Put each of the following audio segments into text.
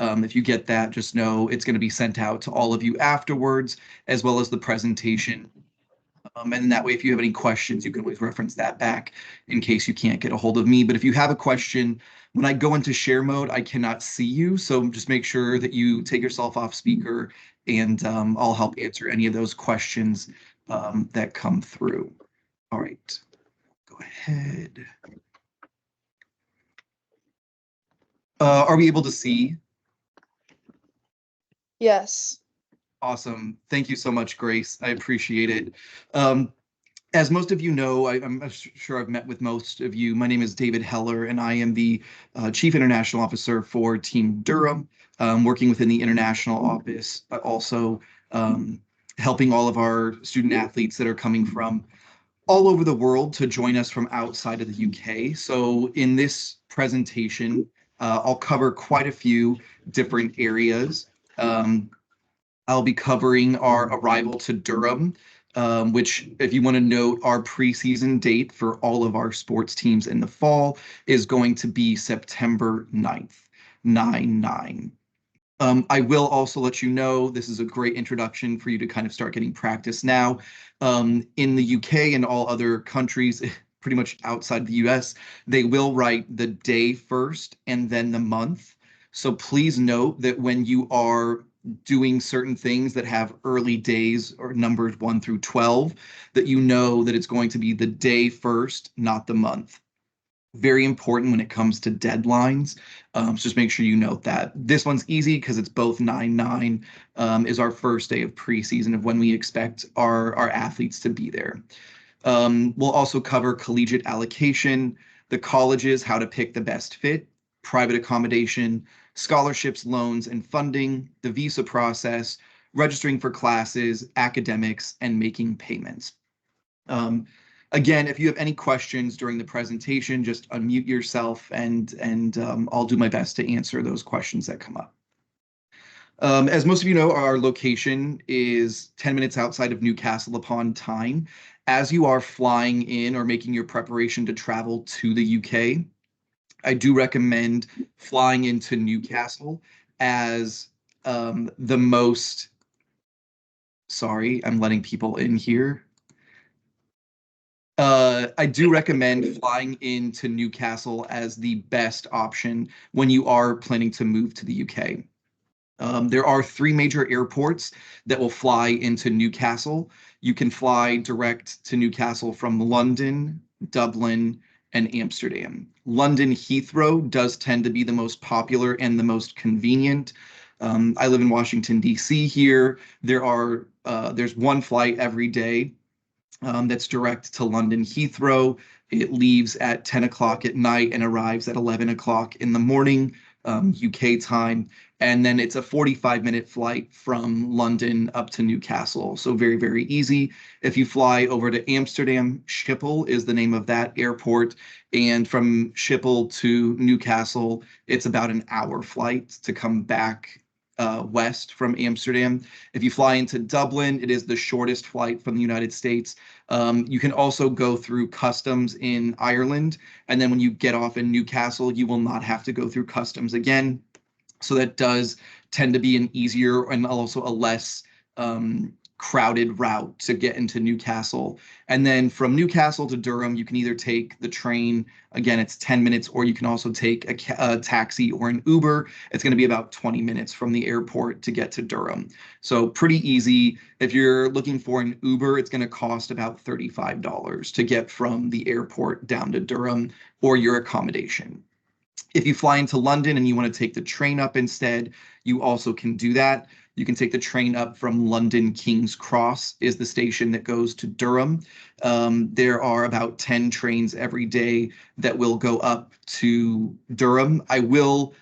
If you get that, just know it's going to be sent out to all of you afterwards, as well as the presentation. And that way, if you have any questions, you can always reference that back in case you can't get a hold of me. But if you have a question, when I go into share mode, I cannot see you. So just make sure that you take yourself off speaker, and I'll help answer any of those questions that come through. All right, go ahead. Are we able to see? Yes. Awesome. Thank you so much, Grace. I appreciate it. As most of you know, I'm sure I've met with most of you. My name is David Heller, and I am the Chief International Officer for Team Durham, working within the international office, but also helping all of our student athletes that are coming from all over the world to join us from outside of the UK. So in this presentation, I'll cover quite a few different areas. I'll be covering our arrival to Durham, which, if you want to note, our preseason date for all of our sports teams in the fall is going to be September 9th, 9/9. I will also let you know, this is a great introduction for you to kind of start getting practice now. In the UK and all other countries, pretty much outside the US, they will write the day first and then the month. So please note that when you are doing certain things that have early days or numbers 1 through 12, that you know that it's going to be the day first, not the month. Very important when it comes to deadlines. So just make sure you note that. This one's easy because it's both 9/9 is our first day of preseason of when we expect our athletes to be there. We'll also cover collegiate allocation, the colleges, how to pick the best fit, private accommodation, scholarships, loans, and funding, the visa process, registering for classes, academics, and making payments. Again, if you have any questions during the presentation, just unmute yourself, and I'll do my best to answer those questions that come up. As most of you know, our location is 10 minutes outside of Newcastle upon Tyne. As you are flying in or making your preparation to travel to the UK, I do recommend flying into Newcastle as the most, sorry, I'm letting people in here. I do recommend flying into Newcastle as the best option when you are planning to move to the UK. There are 3 major airports that will fly into Newcastle. You can fly direct to Newcastle from London, Dublin, and Amsterdam. London Heathrow does tend to be the most popular and the most convenient. I live in Washington, D.C. here. There's one flight every day that's direct to London Heathrow. It leaves at 10 o'clock at night and arrives at 11 o'clock in the morning, UK time. And then it's a 45-minute flight from London up to Newcastle. So very, very easy. If you fly over to Amsterdam, Schiphol is the name of that airport. And from Schiphol to Newcastle, it's about an hour flight to come back west from Amsterdam. If you fly into Dublin, it is the shortest flight from the United States. You can also go through customs in Ireland, and then when you get off in Newcastle, you will not have to go through customs again. So that does tend to be an easier and also a less crowded route to get into Newcastle. And then from Newcastle to Durham, you can either take the train, again, it's 10 minutes, or you can also take a taxi or an Uber. It's going to be about 20 minutes from the airport to get to Durham. So pretty easy. If you're looking for an Uber, it's going to cost about $35 to get from the airport down to Durham or your accommodation. If you fly into London and you want to take the train up instead, you also can do that. You can take the train up from London King's Cross is the station that goes to Durham. There are about 10 trains every day that will go up to Durham. I will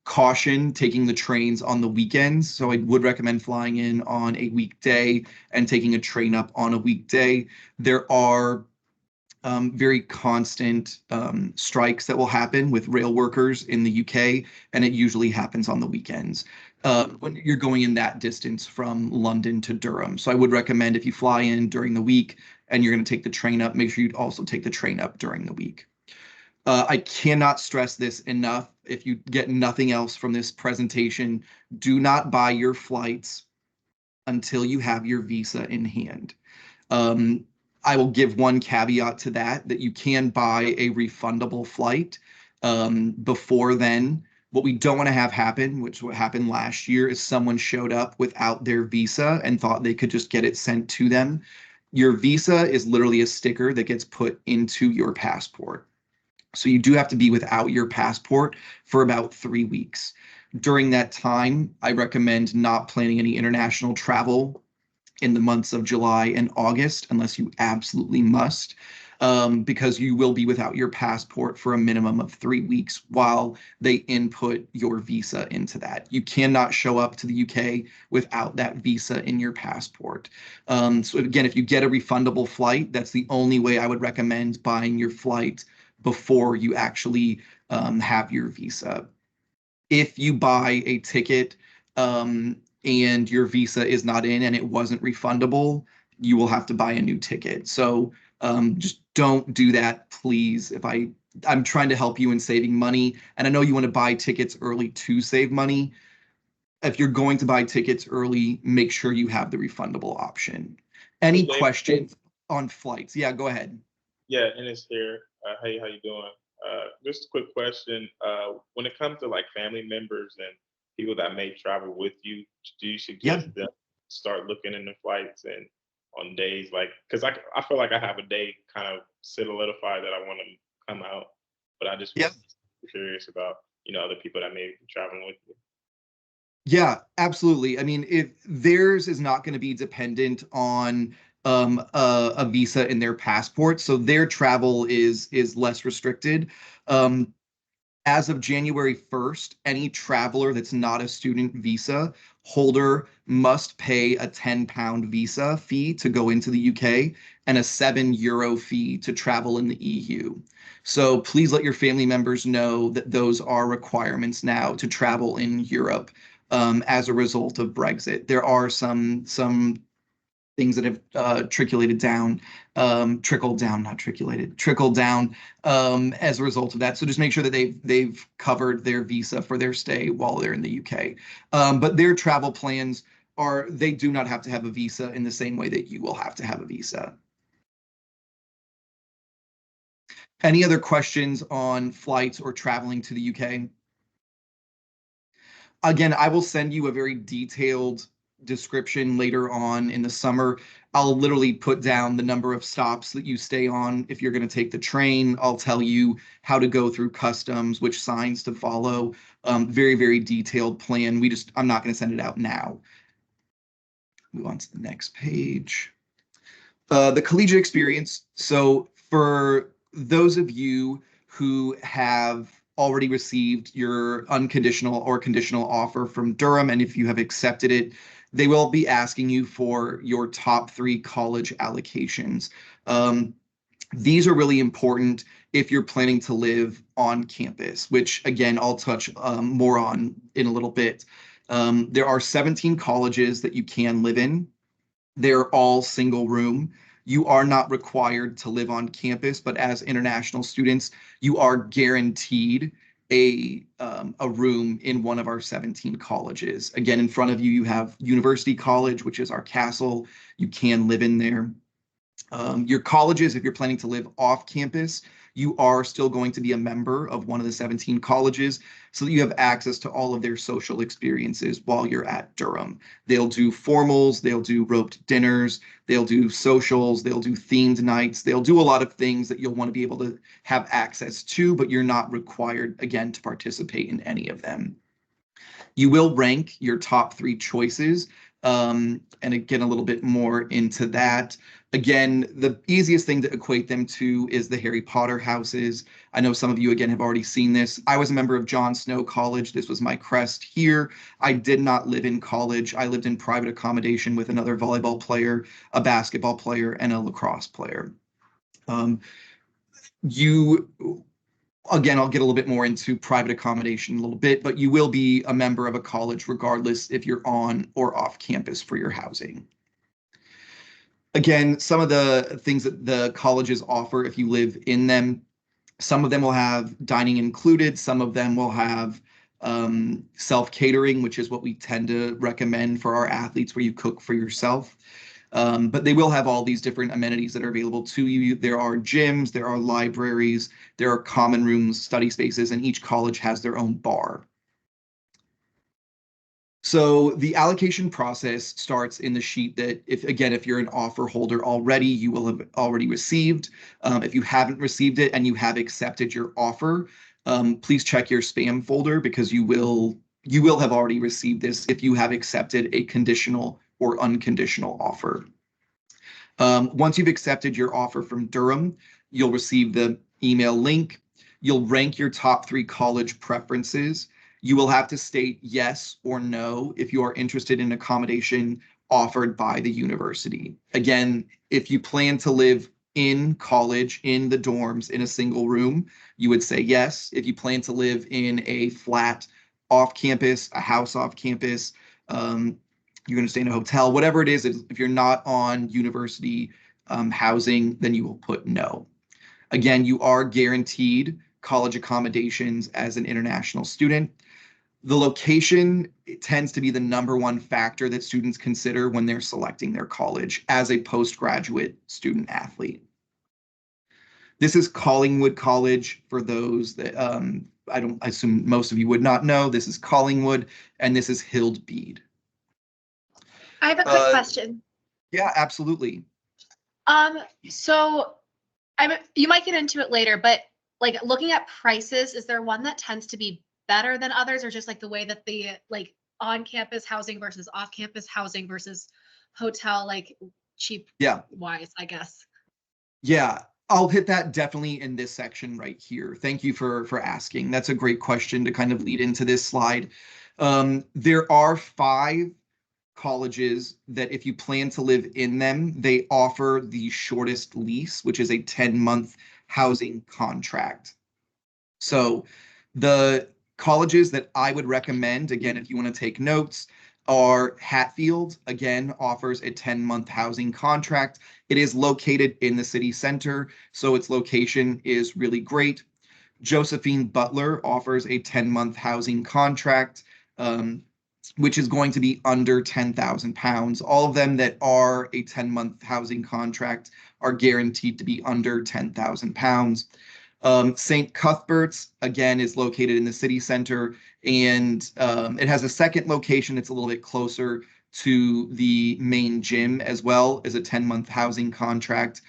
caution taking the trains on the weekends, so I would recommend flying in on a weekday and taking a train up on a weekday. There are very constant strikes that will happen with rail workers in the UK, and it usually happens on the weekends when you're going in that distance from London to Durham. So I would recommend if you fly in during the week and you're going to take the train up, make sure you also take the train up during the week. I cannot stress this enough. if you get nothing else from this presentation, do not buy your flights until you have your visa in hand. Um, I will give one caveat to that, that you can buy a refundable flight before then. What we don't want to have happen, which what happened last year, is someone showed up without their visa and thought they could just get it sent to them. Your visa is literally a sticker that gets put into your passport. So you do have to be without your passport for about 3 weeks. During that time, I recommend not planning any international travel in the months of July and August, unless you absolutely must, because you will be without your passport for a minimum of 3 weeks while they input your visa into that. You cannot show up to the UK without that visa in your passport. So again, if you get a refundable flight, that's the only way I would recommend buying your flight before you actually have your visa. If you buy a ticket and your visa is not in and it wasn't refundable, you will have to buy a new ticket. So just don't do that, please. I'm trying to help you in saving money, and I know you want to buy tickets early to save money. If you're going to buy tickets early, make sure you have the refundable option. Hey, Any Dave. questions on flights? Yeah, go ahead. Yeah, and it's here. Hey, how you doing? Just a quick question. When it comes to like family members and people that may travel with you, do you Yeah. suggest them start looking into flights and on days like because I feel like I have a day kind of solidified that I want to come out, but I just Yeah. was curious about other people that may be traveling with you. Yeah, absolutely. I mean, if theirs is not going to be dependent on a visa in their passport, so their travel is less restricted. Um, as of January 1st, any traveler that's not a student visa holder must pay a £10 visa fee to go into the UK and a €7 fee to travel in the EU. So please let your family members know that those are requirements now to travel in Europe as a result of Brexit. There are some things that have trickled down, not trickulated, trickled down as a result of that. So just make sure that they've covered their visa for their stay while they're in the UK. But their travel plans they do not have to have a visa in the same way that you will have to have a visa. Any other questions on flights or traveling to the UK? Again, I will send you a very detailed description later on in the summer. I'll literally put down the number of stops that you stay on. If you're going to take the train, I'll tell you how to go through customs, which signs to follow. Very, very detailed plan. I'm not going to send it out now. Move on to the next page. The collegiate experience. So for those of you who have already received your unconditional or conditional offer from Durham, and if you have accepted it, they will be asking you for your top 3 college allocations. These are really important if you're planning to live on campus, which again, I'll touch more on in a little bit. There are 17 colleges that you can live in. They're all single room. You are not required to live on campus, but as international students, you are guaranteed a room in one of our 17 colleges. Again, in front of you, you have University College, which is our castle. You can live in there. Your colleges, if you're planning to live off campus, you are still going to be a member of one of the 17 colleges so that you have access to all of their social experiences while you're at Durham. They'll do formals, they'll do roped dinners, they'll do socials, they'll do themed nights, they'll do a lot of things that you'll want to be able to have access to, but you're not required, again, to participate in any of them. You will rank your top 3 choices. And again, a little bit more into that. Again, the easiest thing to equate them to is the Harry Potter houses. I know some of you, again, have already seen this. I was a member of Jon Snow College. This was my crest here. I did not live in college. I lived in private accommodation with another volleyball player, a basketball player, and a lacrosse player. You Again, I'll get a little bit more into private accommodation in a little bit, but you will be a member of a college regardless if you're on or off campus for your housing. Again, some of the things that the colleges offer if you live in them, Some of them will have dining included. Some of them will have self-catering, which is what we tend to recommend for our athletes, where you cook for yourself. But they will have all these different amenities that are available to you. There are gyms, there are libraries, there are common rooms, study spaces, and each college has their own bar. So the allocation process starts in the sheet that, if you're an offer holder already, you will have already received. If you haven't received it and you have accepted your offer, please check your spam folder, because you will have already received this if you have accepted a conditional or unconditional offer. Once you've accepted your offer from Durham, you'll receive the email link. You'll rank your top 3 college preferences. You will have to state yes or no if you are interested in accommodation offered by the university. Again, if you plan to live in college, in the dorms, in a single room, you would say yes. If you plan to live in a flat off campus, a house off campus, you're going to stay in a hotel, whatever it is, if you're not on university housing, then you will put no. Again, you are guaranteed college accommodations as an international student. The location tends to be the #1 factor that students consider when they're selecting their college as a postgraduate student athlete. This is Collingwood College, for those that I assume most of you would not know. This is Collingwood, and this is Hildbeed. I have a quick question. Yeah, absolutely. So you might get into it later, but like looking at prices, is there one that tends to be better than others, or just like the way that the like on-campus housing versus off-campus housing versus hotel, like cheap wise, I guess? Yeah, I'll hit that definitely in this section right here. Thank you for asking. That's a great question to kind of lead into this slide. There are 5 colleges that, if you plan to live in them, they offer the shortest lease, which is a 10-month housing contract. So the colleges that I would recommend, again, if you want to take notes, are Hatfield. Again, offers a 10-month housing contract. It is located in the city center, so its location is really great. Josephine Butler offers a 10-month housing contract, which is going to be under £10,000. All of them that are a 10-month housing contract are guaranteed to be under £10,000. St. Cuthbert's, again, is located in the city center, and it has a second location. It's a little bit closer to the main gym, as well as a 10-month housing contract.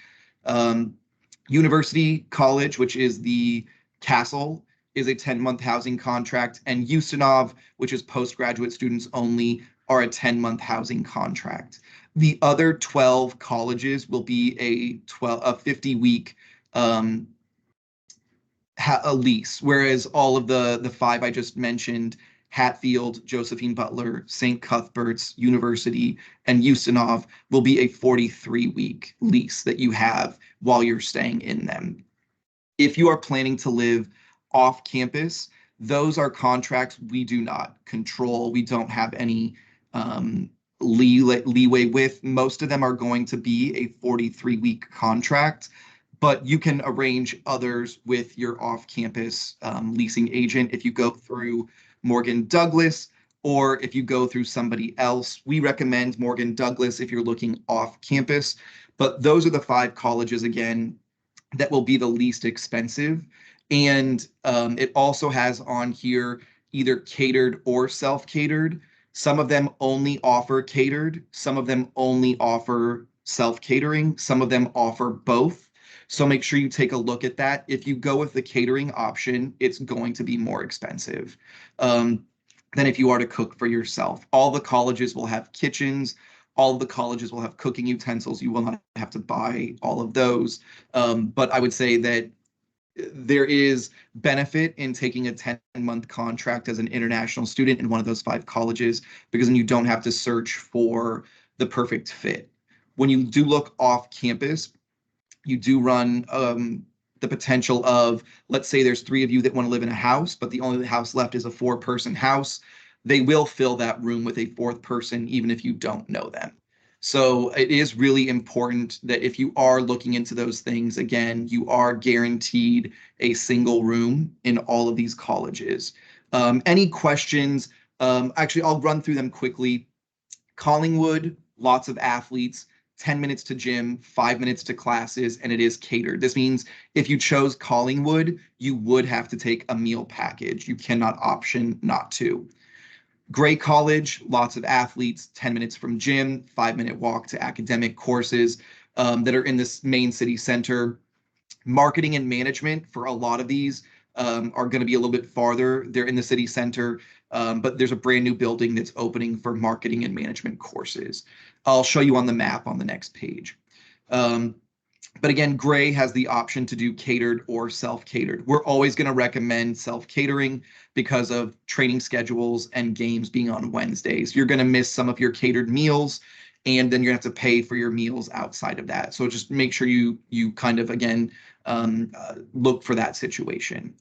University College, which is the castle, is a 10-month housing contract, and Ustinov, which is postgraduate students only, are a 10-month housing contract. The other 12 colleges will be a 50-week a lease, whereas all of the 5 I just mentioned, Hatfield, Josephine Butler, St. Cuthbert's, University, and Ustinov, will be a 43-week lease that you have while you're staying in them. If you are planning to live off campus, those are contracts we do not control. We don't have any leeway with. Most of them are going to be a 43-week contract, but you can arrange others with your off-campus leasing agent if you go through Morgan Douglas, or if you go through somebody else. We recommend Morgan Douglas if you're looking off campus, but those are the 5 colleges, again, that will be the least expensive. And it also has on here either catered or self-catered. Some of them only offer catered. Some of them only offer self-catering. Some of them offer both. So make sure you take a look at that. If you go with the catering option, it's going to be more expensive than if you are to cook for yourself. All the colleges will have kitchens. All of the colleges will have cooking utensils. You will not have to buy all of those. But I would say that there is benefit in taking a 10-month contract as an international student in one of those 5 colleges, because then you don't have to search for the perfect fit. When you do look off campus, you do run the potential of, let's say there's 3 of you that want to live in a house, but the only house left is a 4-person house. They will fill that room with a 4th person, even if you don't know them. So it is really important that if you are looking into those things, again, you are guaranteed a single room in all of these colleges. Any questions? Actually, I'll run through them quickly. Collingwood, lots of athletes, 10 minutes to gym, 5 minutes to classes, and it is catered. This means if you chose Collingwood, you would have to take a meal package. You cannot option not to. Gray College, lots of athletes, 10 minutes from gym, 5 minute walk to academic courses that are in this main city center. Marketing and management for a lot of these are going to be a little bit farther. They're in the city center, but there's a brand new building that's opening for marketing and management courses. I'll show you on the map on the next page. But again, Gray has the option to do catered or self-catered. We're always going to recommend self-catering because of training schedules and games being on Wednesdays. You're going to miss some of your catered meals, and then you're going to have to pay for your meals outside of that. So just make sure you kind of, again, look for that situation.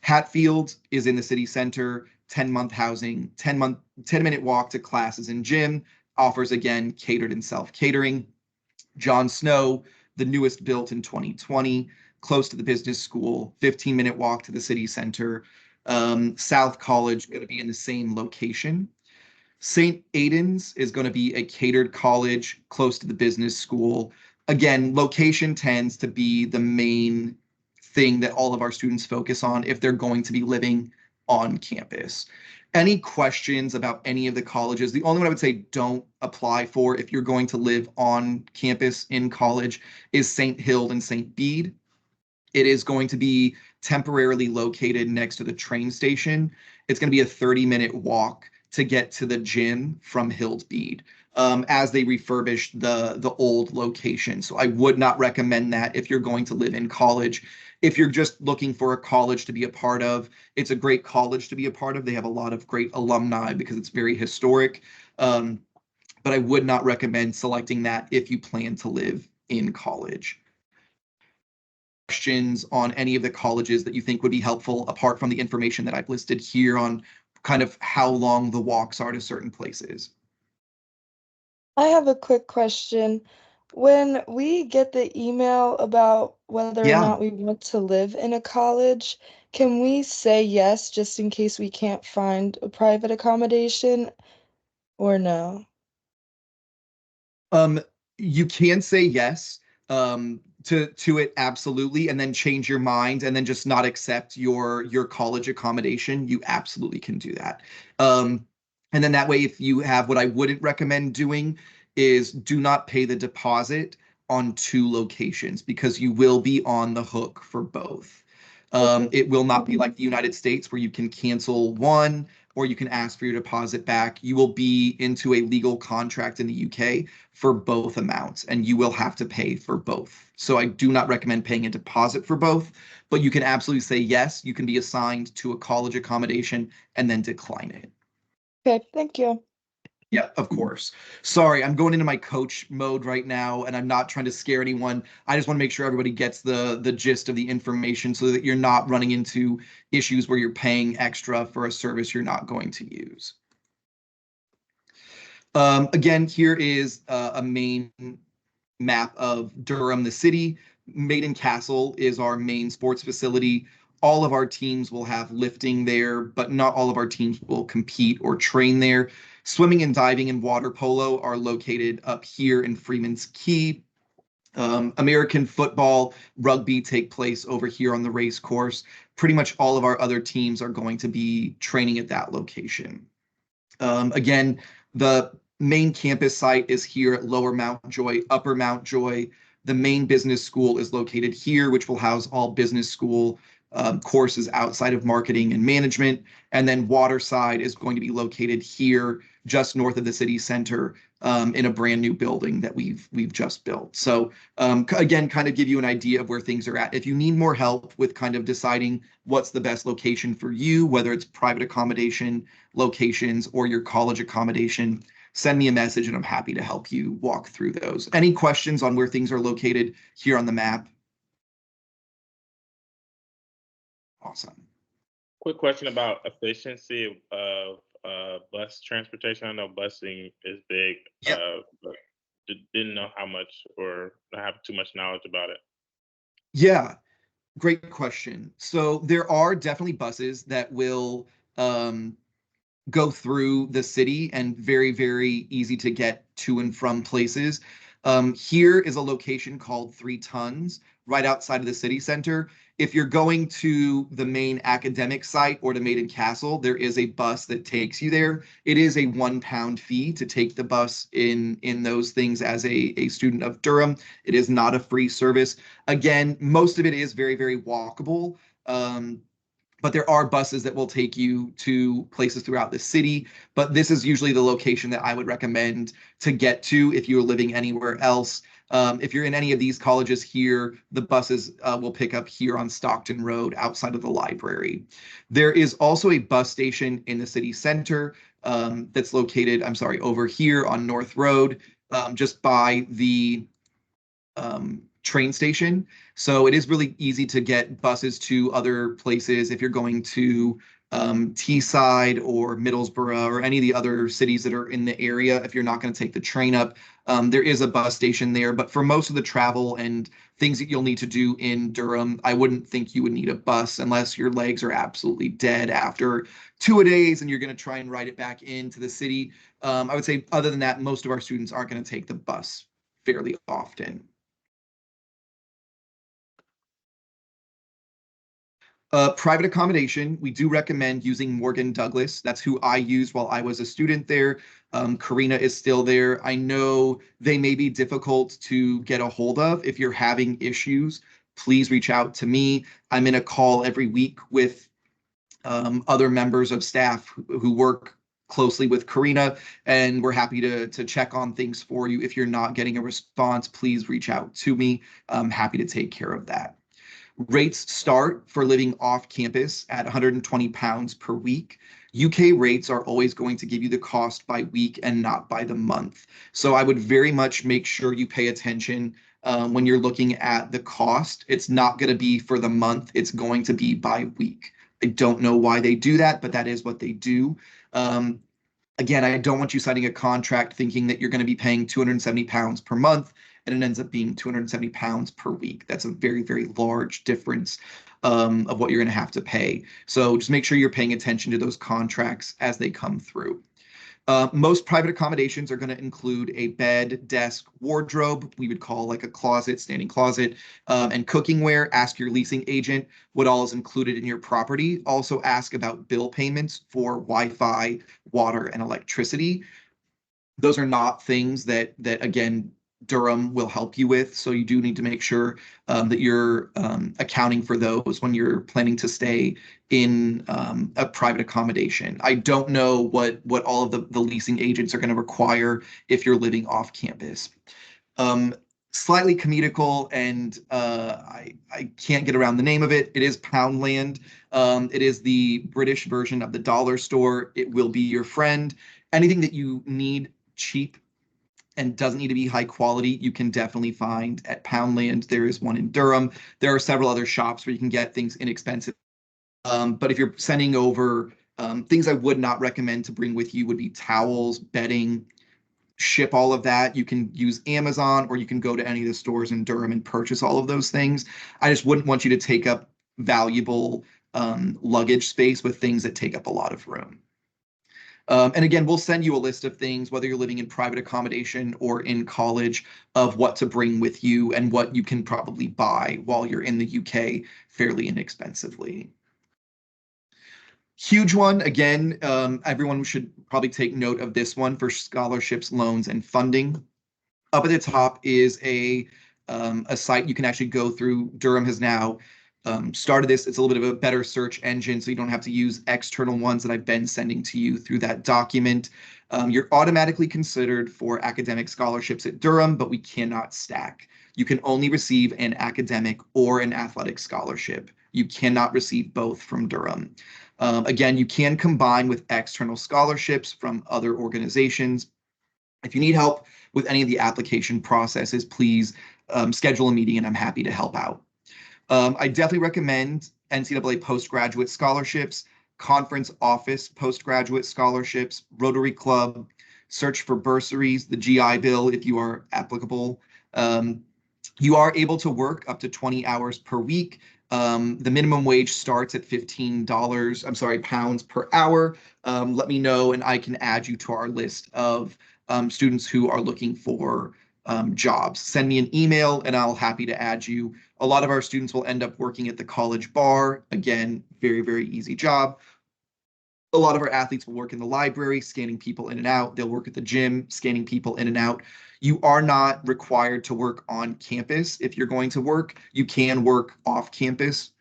Hatfield is in the city center, 10-month housing, 10-minute walk to classes and gym, offers, again, catered and self-catering. John Snow, the newest built in 2020, close to the business school, 15-minute walk to the city center. South College going to be in the same location. St. Aidan's is going to be a catered college close to the business school. Again, location tends to be the main thing that all of our students focus on if they're going to be living on campus. Any questions about any of the colleges? The only one I would say don't apply for if you're going to live on campus in college is St. Hild and St. Bede. It is going to be temporarily located next to the train station. It's going to be a 30-minute walk to get to the gym from Hild Bede as they refurbish the old location. So I would not recommend that if you're going to live in college. If you're just looking for a college to be a part of, it's a great college to be a part of. They have a lot of great alumni because it's very historic. But I would not recommend selecting that if you plan to live in college. Questions on any of the colleges that you think would be helpful apart from the information that I've listed here on kind of how long the walks are to certain places? I have a quick question. When we get the email about whether or Yeah. not we want to live in a college, can we say yes just in case we can't find a private accommodation or no? You can say yes to it absolutely, and then change your mind, and then just not accept your college accommodation. You absolutely can do that. And then that way, if you have, what I wouldn't recommend doing is do not pay the deposit on two locations because you will be on the hook for both. Okay. It will not be like the United States where you can cancel one or you can ask for your deposit back. You will be into a legal contract in the UK for both amounts, and you will have to pay for both. So I do not recommend paying a deposit for both, but you can absolutely say yes, you can be assigned to a college accommodation and then decline it. Okay, thank you. Yeah, of course. Sorry, I'm going into my coach mode right now, and I'm not trying to scare anyone. I just want to make sure everybody gets the gist of the information so that you're not running into issues where you're paying extra for a service you're not going to use. Again, here is a main map of Durham, the city. Maiden Castle is our main sports facility. All of our teams will have lifting there, but not all of our teams will compete or train there. Swimming and diving and water polo are located up here in Freeman's Key. American football, rugby take place over here on the race course. Pretty much all of our other teams are going to be training at that location. Again, the main campus site is here at Lower Mountjoy, Upper Mountjoy. The main business school is located here, which will house all business school courses outside of marketing and management. And then Waterside is going to be located here, just north of the city center, in a brand new building that we've just built. So again, kind of give you an idea of where things are at. If you need more help with kind of deciding what's the best location for you, whether it's private accommodation locations or your college accommodation, send me a message and I'm happy to help you walk through those. Any questions on where things are located here on the map? Awesome. Quick question about efficiency of bus transportation. I know busing is big. Yep. But didn't know how much or not have too much knowledge about it. Yeah, great question. So there are definitely buses that will um, go through the city and very, very easy to get to and from places. Here is a location called 3 Tons, right outside of the city center. If you're going to the main academic site or to Maiden Castle, there is a bus that takes you there. It is a £1 fee to take the bus in those things as a student of Durham. It is not a free service. Again, most of it is very, very walkable. Um, but there are buses that will take you to places throughout the city. But this is usually the location that I would recommend to get to if you're living anywhere else. If you're in any of these colleges here, the buses will pick up here on Stockton Road outside of the library. There is also a bus station in the city center that's located, I'm sorry, over here on North Road, just by the train station. So it is really easy to get buses to other places if you're going to Teesside or Middlesbrough or any of the other cities that are in the area. If you're not going to take the train up, there is a bus station there. But for most of the travel and things that you'll need to do in Durham, I wouldn't think you would need a bus unless your legs are absolutely dead after 2 days and you're going to try and ride it back into the city. I would say other than that, most of our students aren't going to take the bus fairly often. Private accommodation, we do recommend using Morgan Douglas. That's who I used while I was a student there. Karina is still there. I know they may be difficult to get a hold of. If you're having issues, please reach out to me. I'm in a call every week with other members of staff who work closely with Karina, and we're happy to check on things for you. If you're not getting a response, please reach out to me. I'm happy to take care of that. Rates start for living off campus at £120 per week. UK rates are always going to give you the cost by week and not by the month. So I would very much make sure you pay attention when you're looking at the cost. It's not going to be for the month, it's going to be by week. I don't know why they do that, but that is what they do. Again, I don't want you signing a contract thinking that you're going to be paying £270 per month and it ends up being £270 per week. That's a very, very large difference of what you're going to have to pay. So just make sure you're paying attention to those contracts as they come through. Most private accommodations are going to include a bed, desk, wardrobe, we would call like a closet, standing closet, and cookingware. Ask your leasing agent what all is included in your property. Also ask about bill payments for Wi-Fi, water, and electricity. Those are not things that again, Durham will help you with. So you do need to make sure that you're accounting for those when you're planning to stay in a private accommodation. I don't know what all of the leasing agents are going to require if you're living off campus. Slightly comedical, and I can't get around the name of it. It is Poundland. It is the British version of the dollar store. It will be your friend. Anything that you need cheap and doesn't need to be high quality, you can definitely find at Poundland. There is one in Durham. There are several other shops where you can get things inexpensive. But if you're sending over things I would not recommend to bring with you would be towels, bedding, ship all of that. You can use Amazon or you can go to any of the stores in Durham and purchase all of those things. I just wouldn't want you to take up valuable luggage space with things that take up a lot of room. And again, we'll send you a list of things, whether you're living in private accommodation or in college, of what to bring with you and what you can probably buy while you're in the UK fairly inexpensively. Huge one. Again, everyone should probably take note of this one for scholarships, loans, and funding. Up at the top is a site you can actually go through. Durham has now started this. It's a little bit of a better search engine, so you don't have to use external ones that I've been sending to you through that document. You're automatically considered for academic scholarships at Durham, but we cannot stack. You can only receive an academic or an athletic scholarship. You cannot receive both from Durham. Again, you can combine with external scholarships from other organizations. If you need help with any of the application processes, please schedule a meeting and I'm happy to help out. I definitely recommend NCAA postgraduate scholarships, conference office postgraduate scholarships, Rotary Club, search for bursaries, the GI Bill if you are applicable. You are able to work up to 20 hours per week. The minimum wage starts at $15, pounds per hour. Let me know and I can add you to our list of students who are looking for jobs. Send me an email and I'll happy to add you. A lot of our students will end up working at the college bar. Again, very, very easy job. A lot of our athletes will work in the library, scanning people in and out. They'll work at the gym, scanning people in and out. You are not required to work on campus. If you're going to work, you can work off campus.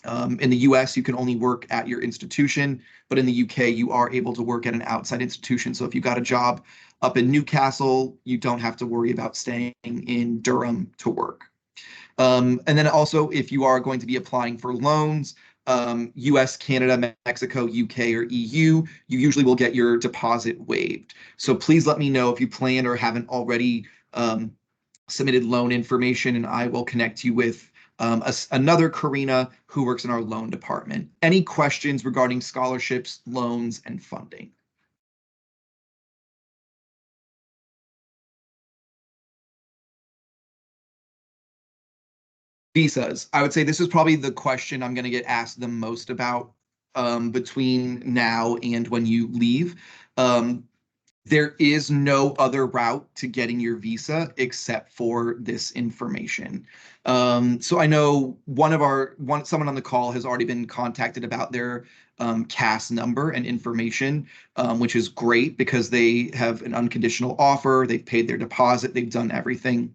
In the US, you can only work at your institution, but in the UK, you are able to work at an outside institution. So if you got a job up in Newcastle, you don't have to worry about staying in Durham to work. And then also, if you are going to be applying for loans, US, Canada, Mexico, UK, or EU, you usually will get your deposit waived. So please let me know if you plan or haven't already submitted loan information, and I will connect you with another Karina who works in our loan department. Any questions regarding scholarships, loans, and funding? Visas. I would say this is probably the question I'm going to get asked the most about between now and when you leave. There is no other route to getting your visa except for this information. So I know someone on the call has already been contacted about their CAS number and information, which is great because they have an unconditional offer, they've paid their deposit, they've done everything.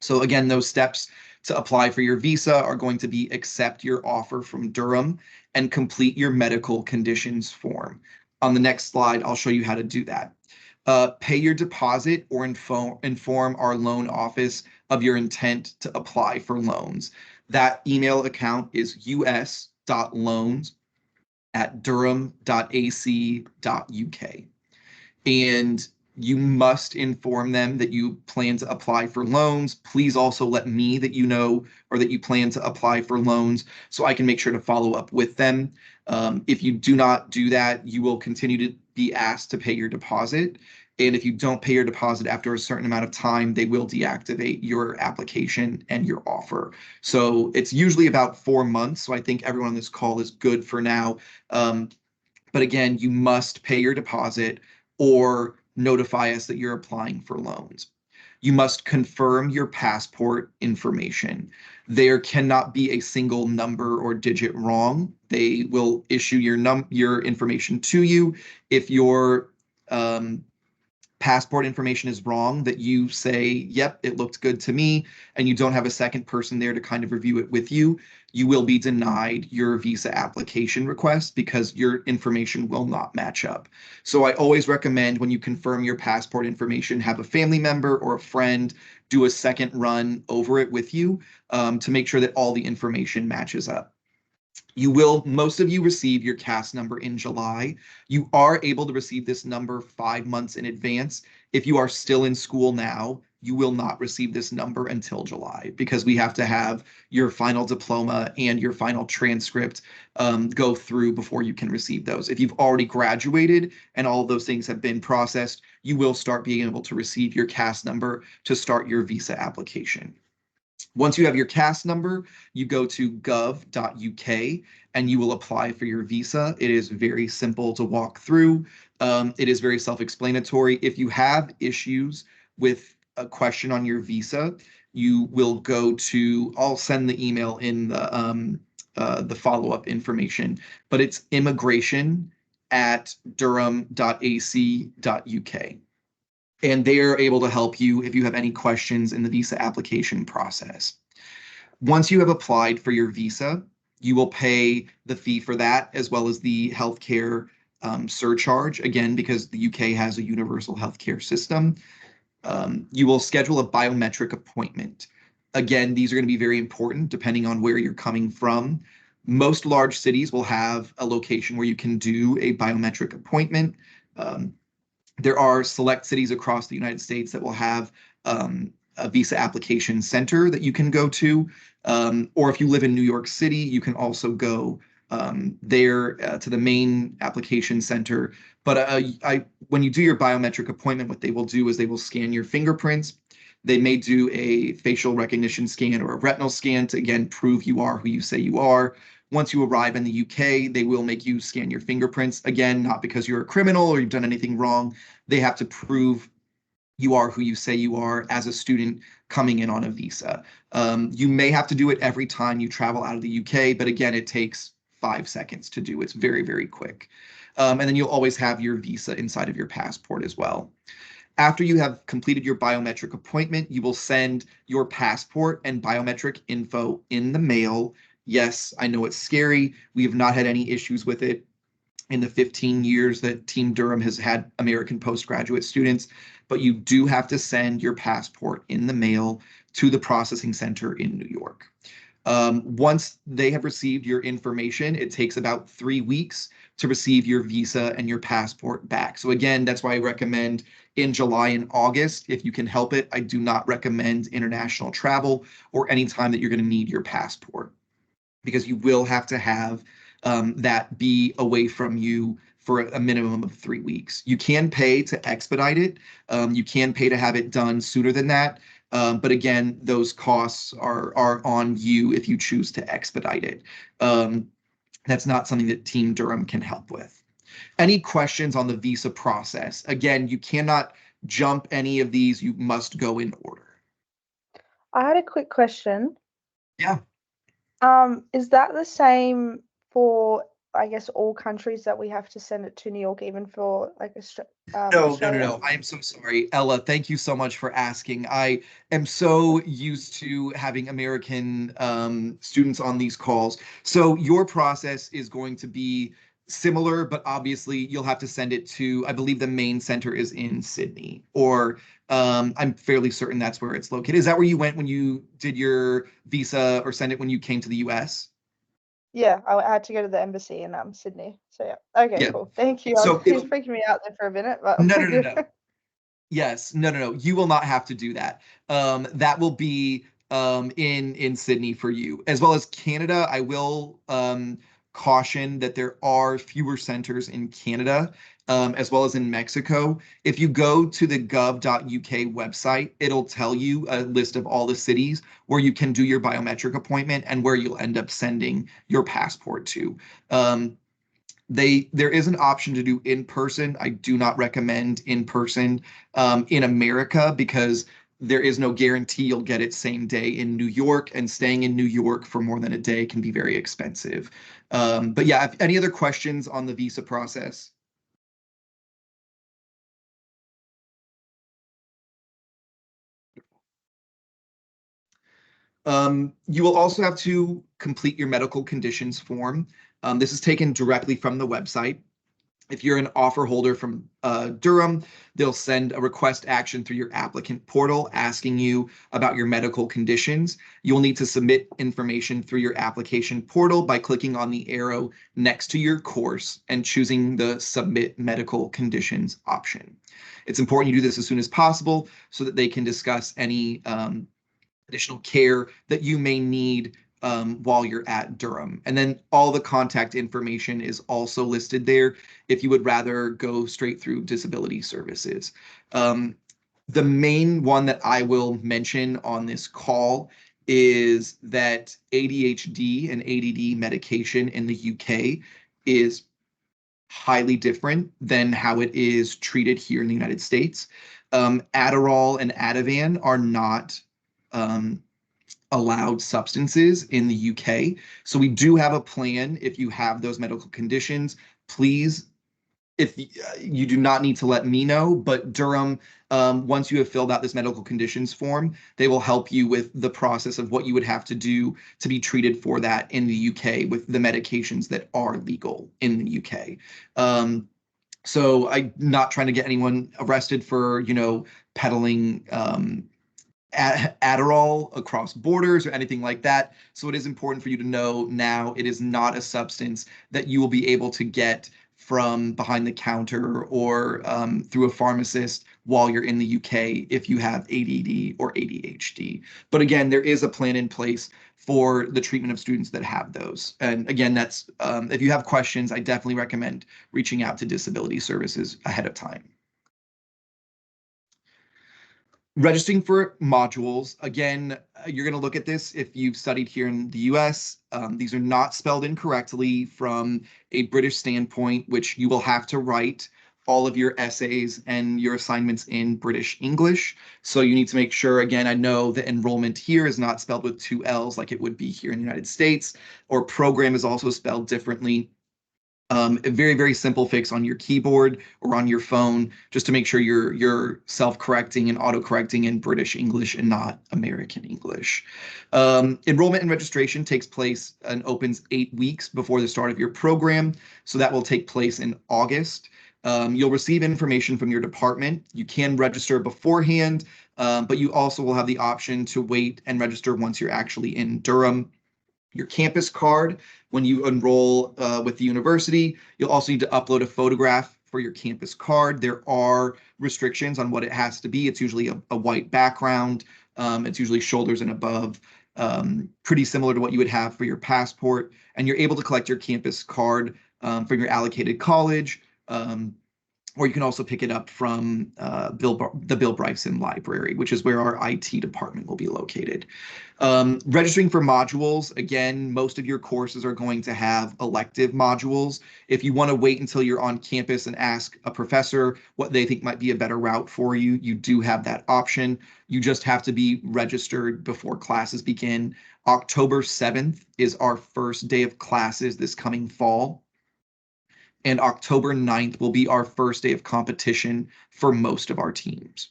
So again, those steps to apply for your visa are going to be accept your offer from Durham and complete your medical conditions form. On the next slide, I'll show you how to do that. Pay your deposit or inform our loan office of your intent to apply for loans. That email account is us.loans@durham.ac.uk. And you must inform them that you plan to apply for loans. Please also let me that you know or that you plan to apply for loans so I can make sure to follow up with them. If you do not do that, you will continue to be asked to pay your deposit. And if you don't pay your deposit after a certain amount of time, they will deactivate your application and your offer. So it's usually about 4 months. So I think everyone on this call is good for now. But again, you must pay your deposit or notify us that you're applying for loans. You must confirm your passport information. There cannot be a single number or digit wrong. They will issue your information to you. If your passport information is wrong, that you say, yep, it looked good to me, and you don't have a second person there to kind of review it with you, you will be denied your visa application request because your information will not match up. So I always recommend when you confirm your passport information, have a family member or a friend do a second run over it with you to make sure that all the information matches up. Most of you receive your CAS number in July. You are able to receive this number 5 months in advance. If you are still in school now, you will not receive this number until July because we have to have your final diploma and your final transcript go through before you can receive those. If you've already graduated and all of those things have been processed, you will start being able to receive your CAS number to start your visa application. Once you have your CAS number, you go to gov.uk and you will apply for your visa. It is very simple to walk through. It is very self-explanatory. If you have issues with a question on your visa, you will go to, I'll send the email in the follow-up information, but it's immigration@durham.ac.uk. And they are able to help you if you have any questions in the visa application process. Once you have applied for your visa, you will pay the fee for that as well as the healthcare surcharge, again, because the UK has a universal healthcare system. You will schedule a biometric appointment. Again, these are going to be very important depending on where you're coming from. Most large cities will have a location where you can do a biometric appointment. There are select cities across the United States that will have a visa application center that you can go to. Or if you live in New York City, you can also go there to the main application center. But when you do your biometric appointment, what they will do is they will scan your fingerprints. They may do a facial recognition scan or a retinal scan to, again, prove you are who you say you are. Once you arrive in the UK, they will make you scan your fingerprints. Again, not because you're a criminal or you've done anything wrong. They have to prove you are who you say you are as a student coming in on a visa. You may have to do it every time you travel out of the UK, but again, it takes 5 seconds to do. It's very, very quick. And then you'll always have your visa inside of your passport as well. After you have completed your biometric appointment, you will send your passport and biometric info in the mail. Yes, I know it's scary. We have not had any issues with it in the 15 years that Team Durham has had American postgraduate students, but you do have to send your passport in the mail to the processing center in New York. Once they have received your information, it takes about 3 weeks to receive your visa and your passport back. So again, that's why I recommend in July and August, if you can help it, I do not recommend international travel or any time that you're going to need your passport, because you will have to have that be away from you for a minimum of 3 weeks. You can pay to expedite it. You can pay to have it done sooner than that. But again, those costs are on you if you choose to expedite it. That's not something that Team Durham can help with. Any questions on the visa process? Again, you cannot jump any of these. You must go in order. I had a quick question. Yeah. Is that the same for, I guess, all countries that we have to send it to New York, even for like No, Australia? I am so sorry. Ella, thank you so much for asking. I am so used to having American students on these calls. So your process is going to be similar, but obviously you'll have to send it to, I believe the main center is in Sydney, or I'm fairly certain that's where it's located. Is that where you went when you did your visa, or send it when you came to the US? Yeah, I had to go to the embassy in Sydney. So yeah. Okay, Yeah. cool. Thank you. So He's freaking me out there for a minute, but no, we're no, no, good. no. Yes, no. You will not have to do that. That will be in Sydney for you, as well as Canada. I will caution that there are fewer centers in Canada, as well as in Mexico. If you go to the gov.uk website, it'll tell you a list of all the cities where you can do your biometric appointment and where you'll end up sending your passport to. Um, there is an option to do in person. I do not recommend in person in America, because there is no guarantee you'll get it same day in New York, and staying in New York for more than a day can be very expensive. But yeah, if any other questions on the visa process? You will also have to complete your medical conditions form. This is taken directly from the website. If you're an offer holder from Durham, they'll send a request action through your applicant portal asking you about your medical conditions. You'll need to submit information through your application portal by clicking on the arrow next to your course and choosing the Submit Medical Conditions option. It's important you do this as soon as possible so that they can discuss any additional care that you may need while you're at Durham. And then all the contact information is also listed there if you would rather go straight through disability services. The main one that I will mention on this call is that ADHD and ADD medication in the UK is highly different than how it is treated here in the United States. Adderall and Ativan are not allowed substances in the UK. So we do have a plan. If you have those medical conditions, please, if you do not need to let me know, but Durham, once you have filled out this medical conditions form, they will help you with the process of what you would have to do to be treated for that in the UK with the medications that are legal in the UK. So I'm not trying to get anyone arrested for, peddling Adderall across borders or anything like that. So it is important for you to know now it is not a substance that you will be able to get from behind the counter or through a pharmacist while you're in the UK if you have ADD or ADHD. But again, there is a plan in place for the treatment of students that have those. And again, that's if you have questions, I definitely recommend reaching out to disability services ahead of time. Registering for modules, again, you're going to look at this if you've studied here in the US. These are not spelled incorrectly from a British standpoint, which you will have to write all of your essays and your assignments in British English. So you need to make sure, again, I know the enrollment here is not spelled with two L's like it would be here in the United States, or program is also spelled differently. A very, very simple fix on your keyboard or on your phone, just to make sure you're self-correcting and auto-correcting in British English and not American English. Enrollment and registration takes place and opens 8 weeks before the start of your program, so that will take place in August. You'll receive information from your department. You can register beforehand, but you also will have the option to wait and register once you're actually in Durham. Your campus card, when you enroll with the university, you'll also need to upload a photograph for your campus card. There are restrictions on what it has to be. It's usually a white background. It's usually shoulders and above, pretty similar to what you would have for your passport. And you're able to collect your campus card from your allocated college, or you can also pick it up from the Bill Bryson Library, which is where our IT department will be located. Registering for modules, again, most of your courses are going to have elective modules. If you want to wait until you're on campus and ask a professor what they think might be a better route for you, you do have that option. You just have to be registered before classes begin. October 7th is our first day of classes this coming fall. And October 9th will be our first day of competition for most of our teams.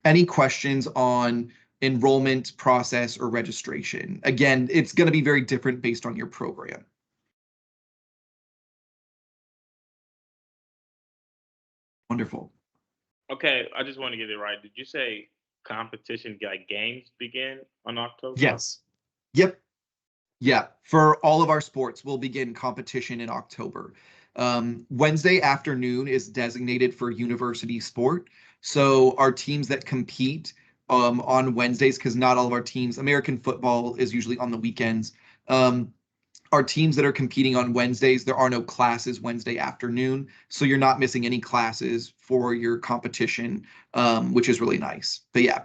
Any questions on enrollment process or registration? Again, it's going to be very different based on your program. Wonderful. Okay, I just want to get it right. Did you say competition, like games, begin on October? Yes. Yep. Yeah, for all of our sports, we'll begin competition in October. Wednesday afternoon is designated for university sport. So our teams that compete on Wednesdays, because not all of our teams, American football is usually on the weekends. Our teams that are competing on Wednesdays, there are no classes Wednesday afternoon. So you're not missing any classes for your competition, which is really nice. But yeah.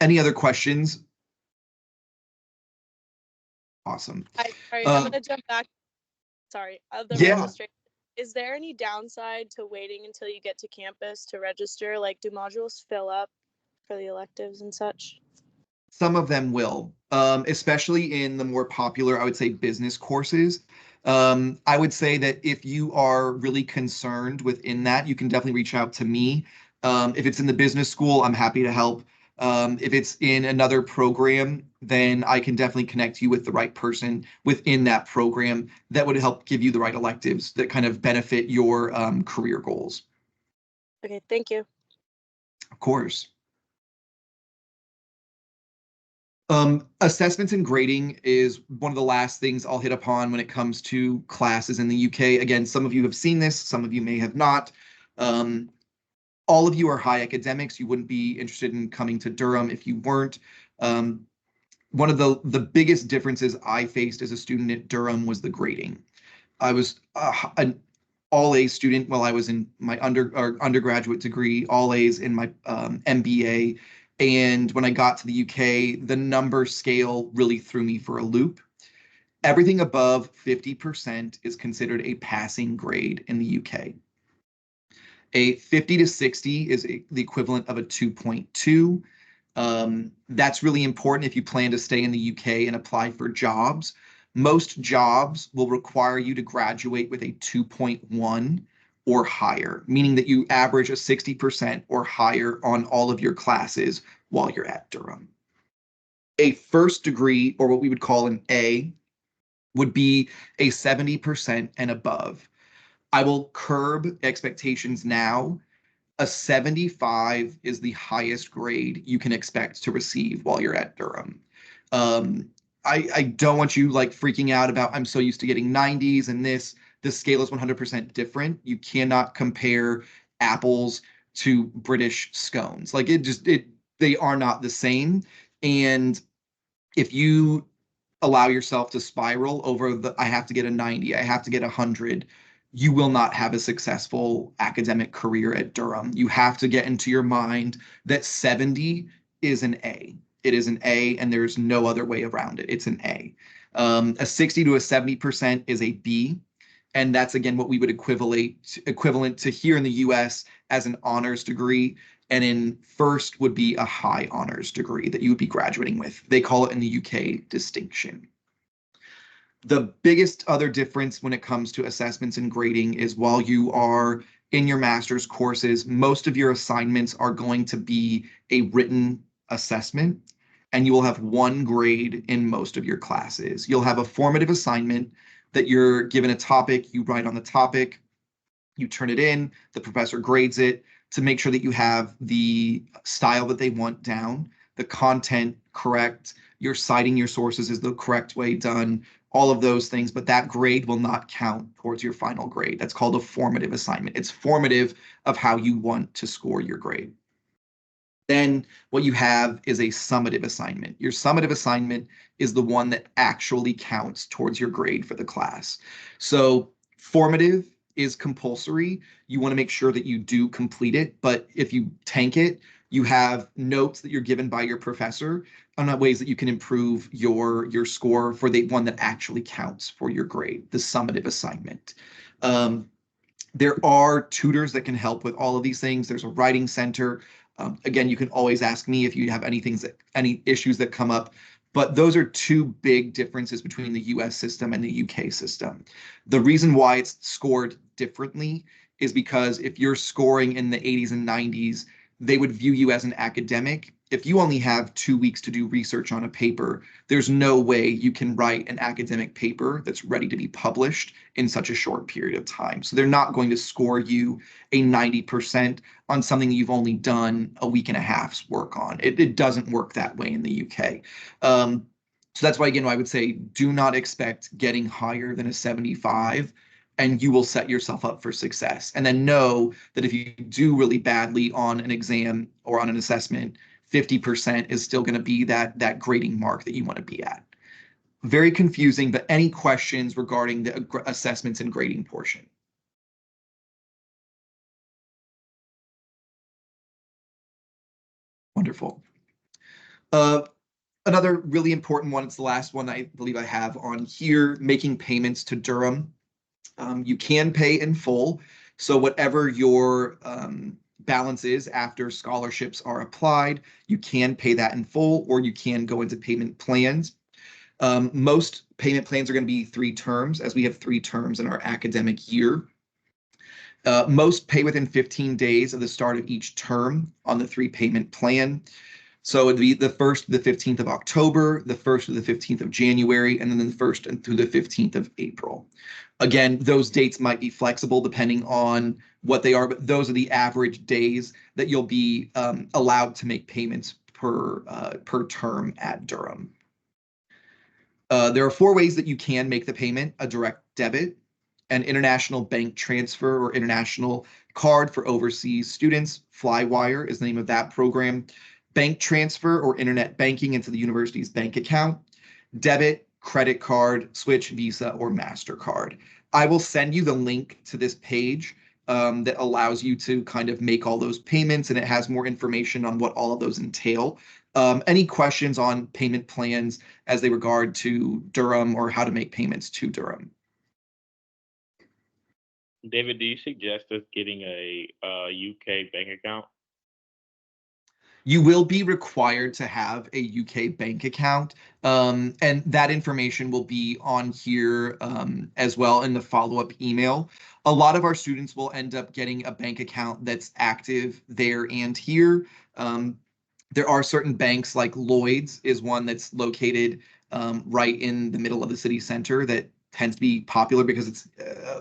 Any other questions? Awesome. Sorry, I'm gonna jump back. Sorry, the Yeah. registration. Is there any downside to waiting until you get to campus to register? Like, do modules fill up for the electives and such? Some of them will, especially in the more popular, I would say, business courses. I would say that if you are really concerned within that, you can definitely reach out to me. If it's in the business school, I'm happy to help. If it's in another program, then I can definitely connect you with the right person within that program that would help give you the right electives that kind of benefit your career goals. Okay, thank you. Of course. Assessments and grading is one of the last things I'll hit upon when it comes to classes in the UK. Again, some of you have seen this, some of you may have not. All of you are high academics. You wouldn't be interested in coming to Durham if you weren't. One of the biggest differences I faced as a student at Durham was the grading. I was an all A student while I was in my undergraduate degree, all A's in my MBA. And when I got to the UK, the number scale really threw me for a loop. Everything above 50% is considered a passing grade in the UK. A 50 to 60 is the equivalent of a 2.2. That's really important if you plan to stay in the UK and apply for jobs. Most jobs will require you to graduate with a 2.1 or higher, meaning that you average a 60% or higher on all of your classes while you're at Durham. A first degree, or what we would call an A, would be a 70% and above. I will curb expectations now. A 75 is the highest grade you can expect to receive while you're at Durham. I don't want you like freaking out about I'm so used to getting 90s and this scale is 100% different. You cannot compare apples to British scones. Like they are not the same. And if you allow yourself to spiral over the I have to get a 90, I have to get 100, you will not have a successful academic career at Durham. You have to get into your mind that 70 is an A. It is an A, and there's no other way around it. It's an A. A 60 to a 70% is a B. And that's again what we would equivalent to here in the US as an honors degree. And in first would be a high honors degree that you would be graduating with. They call it in the UK distinction. The biggest other difference when it comes to assessments and grading is while you are in your master's courses, most of your assignments are going to be a written assessment, and you will have one grade in most of your classes. You'll have a formative assignment that you're given a topic, you write on the topic, you turn it in, the professor grades it to make sure that you have the style that they want down, the content correct, you're citing your sources is the correct way done, all of those things, but that grade will not count towards your final grade. That's called a formative assignment. It's formative of how you want to score your grade. Then what you have is a summative assignment. Your summative assignment is the one that actually counts towards your grade for the class. So formative is compulsory. You want to make sure that you do complete it, but if you tank it, you have notes that you're given by your professor on ways that you can improve your score for the one that actually counts for your grade, the summative assignment. There are tutors that can help with all of these things. There's a writing center. Again, you can always ask me if you have any issues that come up. But those are two big differences between the US system and the UK system. The reason why it's scored differently is because if you're scoring in the 80s and 90s, they would view you as an academic. If you only have 2 weeks to do research on a paper, there's no way you can write an academic paper that's ready to be published in such a short period of time. So they're not going to score you a 90% on something you've only done a week and a half's work on. It doesn't work that way in the UK. So that's why, again, I would say do not expect getting higher than a 75, and you will set yourself up for success. And then know that if you do really badly on an exam or on an assessment, 50% is still going to be that grading mark that you want to be at. Very confusing, but any questions regarding the assessments and grading portion? Wonderful. Another really important one, it's the last one I believe I have on here, making payments to Durham. You can pay in full. So whatever your balance is after scholarships are applied, you can pay that in full, or you can go into payment plans. Most payment plans are going to be 3 terms, as we have 3 terms in our academic year. Most pay within 15 days of the start of each term on the 3 payment plan. So it'd be the 1st to the 15th of October, the 1st to the 15th of January, and then the 1st and through the 15th of April. Again, those dates might be flexible depending on what they are, but those are the average days that you'll be allowed to make payments per term at Durham. There are 4 ways that you can make the payment: a direct debit, an international bank transfer or international card for overseas students. Flywire is the name of that program. Bank transfer or internet banking into the university's bank account. Debit, credit card, Switch, Visa, or MasterCard. I will send you the link to this page that allows you to kind of make all those payments, and it has more information on what all of those entail. Any questions on payment plans as they regard to Durham or how to make payments to Durham? David, do you suggest us getting a UK bank account? You will be required to have a UK bank account, and that information will be on here as well in the follow-up email. A lot of our students will end up getting a bank account that's active there and here. There are certain banks, like Lloyd's is one that's located right in the middle of the city center, that tends to be popular because it's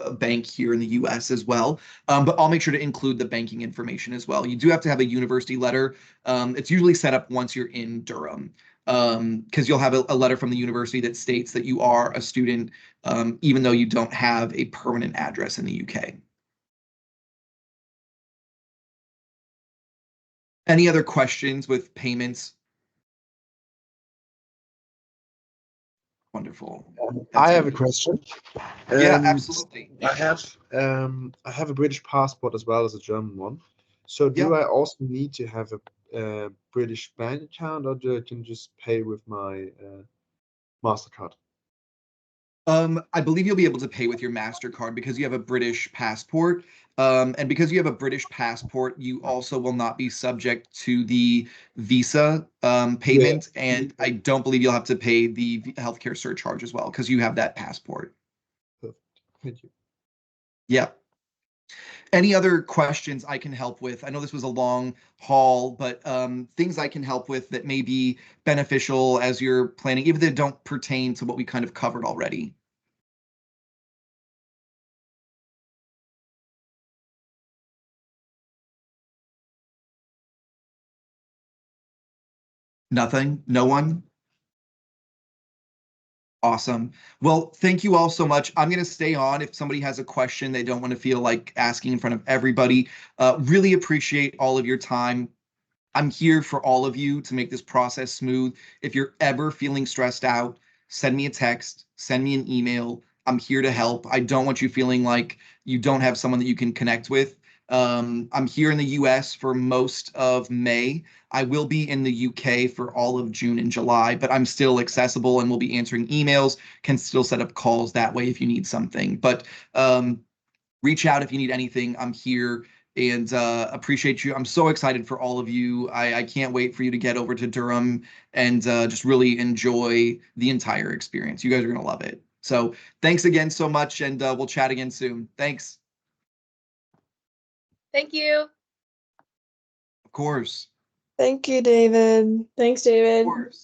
a bank here in the US as well. But I'll make sure to include the banking information as well. You do have to have a university letter. It's usually set up once you're in Durham. because you'll have a letter from the university that states that you are a student, even though you don't have a permanent address in the UK. Any other questions with payments? Wonderful. I That's have a good. question. Yeah, Um, absolutely. I have a British passport as well as a German one. So do Yeah. I also need to have a British bank account, or do I can just pay with my MasterCard? I believe you'll be able to pay with your MasterCard because you have a British passport. And because you have a British passport, you also will not be subject to the visa payment. And I don't believe you'll have to pay the healthcare surcharge as well because you have that passport. Perfect. Thank you. Yeah. Any other questions I can help with? I know this was a long haul, but things I can help with that may be beneficial as you're planning, even if they don't pertain to what we kind of covered already. Nothing? No one? Awesome. Well, thank you all so much. I'm going to stay on if somebody has a question they don't want to feel like asking in front of everybody. Really appreciate all of your time. I'm here for all of you to make this process smooth. If you're ever feeling stressed out, send me a text, send me an email. I'm here to help. I don't want you feeling like you don't have someone that you can connect with. I'm here in the US for most of May. I will be in the UK for all of June and July, but I'm still accessible and will be answering emails, can still set up calls that way if you need something. But reach out if you need anything. I'm here and appreciate you. I'm so excited for all of you. I can't wait for you to get over to Durham and just really enjoy the entire experience. You guys are going to love it. So thanks again so much, and we'll chat again soon. Thanks. Thank you. Of course. Thank you, David. Thanks, Of David. course.